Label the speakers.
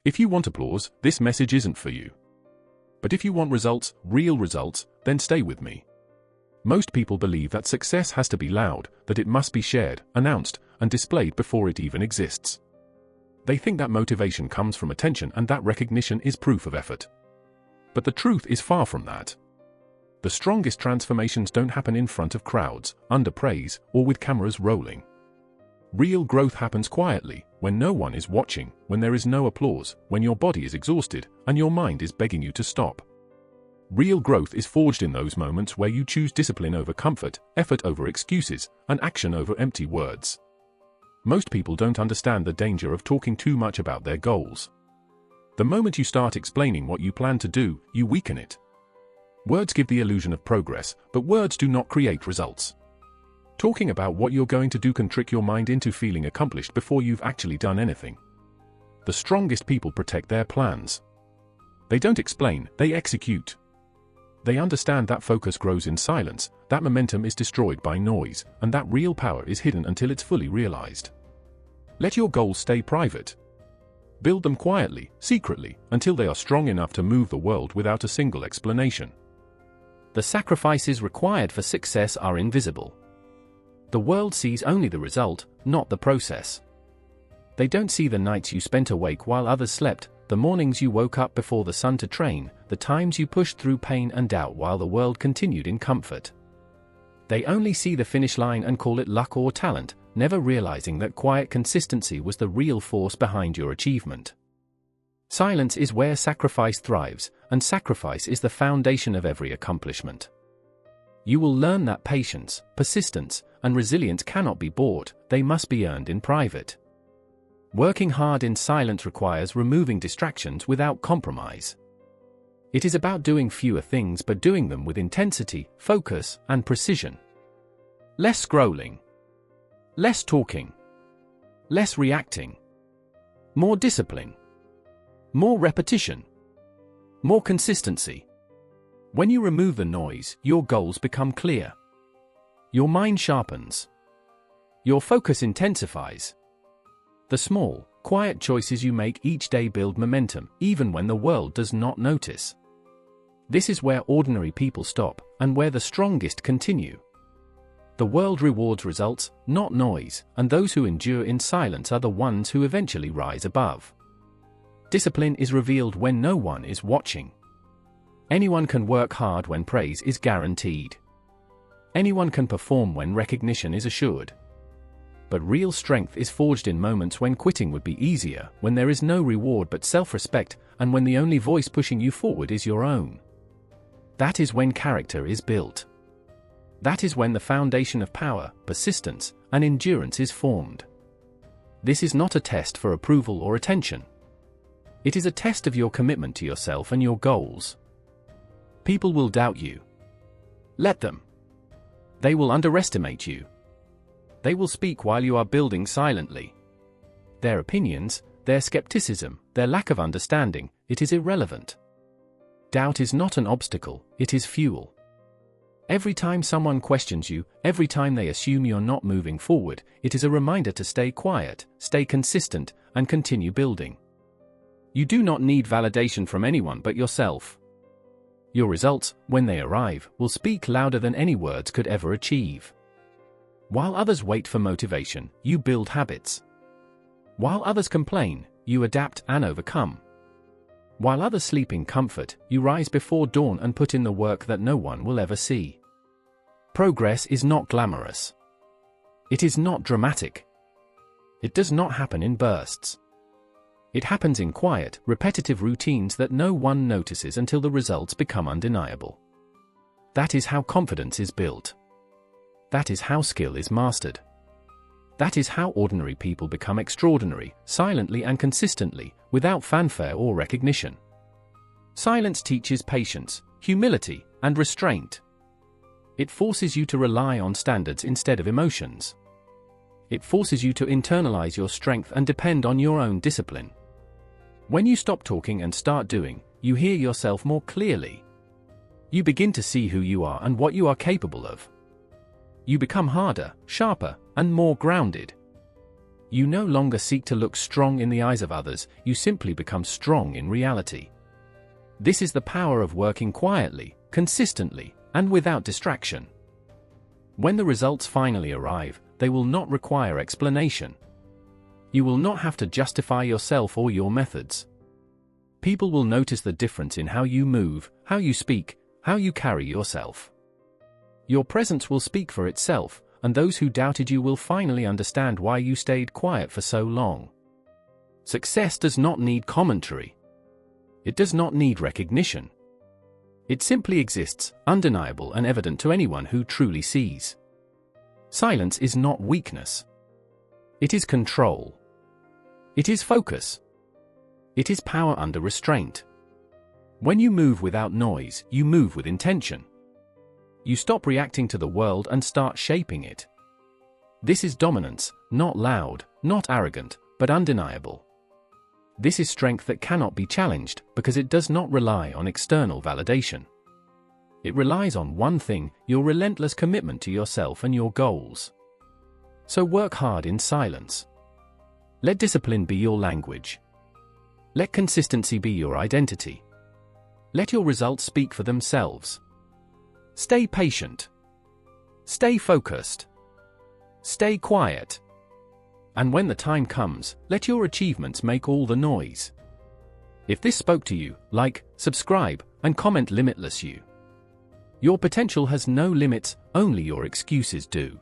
Speaker 1: If you want applause, this message isn't for you. But if you want results, real results, then stay with me. Most people believe that success has to be loud, that it must be shared, announced, and displayed before it even exists. They think that motivation comes from attention and that recognition is proof of effort. But the truth is far from that. The strongest transformations don't happen in front of crowds, under praise, or with cameras rolling. Real growth happens quietly, when no one is watching, when there is no applause, when your body is exhausted, and your mind is begging you to stop. Real growth is forged in those moments where you choose discipline over comfort, effort over excuses, and action over empty words. Most people don't understand the danger of talking too much about their goals. The moment you start explaining what you plan to do, you weaken it. Words give the illusion of progress, but words do not create results. Talking about what you're going to do can trick your mind into feeling accomplished before you've actually done anything. The strongest people protect their plans. They don't explain, they execute. They understand that focus grows in silence, that momentum is destroyed by noise, and that real power is hidden until it's fully realized. Let your goals stay private. Build them quietly, secretly, until they are strong enough to move the world without a single explanation.
Speaker 2: The sacrifices required for success are invisible. The world sees only the result, not the process. They don't see the nights you spent awake while others slept, the mornings you woke up before the sun to train, the times you pushed through pain and doubt while the world continued in comfort. They only see the finish line and call it luck or talent, never realizing that quiet consistency was the real force behind your achievement. Silence is where sacrifice thrives, and sacrifice is the foundation of every accomplishment. You will learn that patience, persistence, and resilience cannot be bought, they must be earned in private. Working hard in silence requires removing distractions without compromise. It is about doing fewer things but doing them with intensity, focus, and precision. Less scrolling. Less talking. Less reacting. More discipline. More repetition. More consistency. When you remove the noise, your goals become clear. Your mind sharpens. Your focus intensifies. The small, quiet choices you make each day build momentum, even when the world does not notice. This is where ordinary people stop, and where the strongest continue. The world rewards results, not noise, and those who endure in silence are the ones who eventually rise above. Discipline is revealed when no one is watching. Anyone can work hard when praise is guaranteed. Anyone can perform when recognition is assured. But real strength is forged in moments when quitting would be easier, when there is no reward but self-respect, and when the only voice pushing you forward is your own. That is when character is built. That is when the foundation of power, persistence, and endurance is formed. This is not a test for approval or attention. It is a test of your commitment to yourself and your goals. People will doubt you. Let them. They will underestimate you. They will speak while you are building silently. Their opinions, their skepticism, their lack of understanding, it is irrelevant. Doubt is not an obstacle, it is fuel. Every time someone questions you, every time they assume you're not moving forward, it is a reminder to stay quiet, stay consistent, and continue building. You do not need validation from anyone but yourself. Your results, when they arrive, will speak louder than any words could ever achieve. While others wait for motivation, you build habits. While others complain, you adapt and overcome. While others sleep in comfort, you rise before dawn and put in the work that no one will ever see. Progress is not glamorous. It is not dramatic. It does not happen in bursts. It happens in quiet, repetitive routines that no one notices until the results become undeniable. That is how confidence is built. That is how skill is mastered. That is how ordinary people become extraordinary, silently and consistently, without fanfare or recognition. Silence teaches patience, humility, and restraint. It forces you to rely on standards instead of emotions. It forces you to internalize your strength and depend on your own discipline. When you stop talking and start doing, you hear yourself more clearly. You begin to see who you are and what you are capable of. You become harder, sharper, and more grounded. You no longer seek to look strong in the eyes of others, you simply become strong in reality. This is the power of working quietly, consistently, and without distraction. When the results finally arrive, they will not require explanation. You will not have to justify yourself or your methods. People will notice the difference in how you move, how you speak, how you carry yourself. Your presence will speak for itself, and those who doubted you will finally understand why you stayed quiet for so long. Success does not need commentary. It does not need recognition. It simply exists, undeniable and evident to anyone who truly sees. Silence is not weakness. It is control. It is focus. It is power under restraint. When you move without noise, you move with intention. You stop reacting to the world and start shaping it. This is dominance, not loud, not arrogant, but undeniable. This is strength that cannot be challenged because it does not rely on external validation. It relies on one thing: your relentless commitment to yourself and your goals. So work hard in silence. Let discipline be your language. Let consistency be your identity. Let your results speak for themselves. Stay patient. Stay focused. Stay quiet. And when the time comes, let your achievements make all the noise. If this spoke to you, like, subscribe, and comment limitless you. Your potential has no limits, only your excuses do.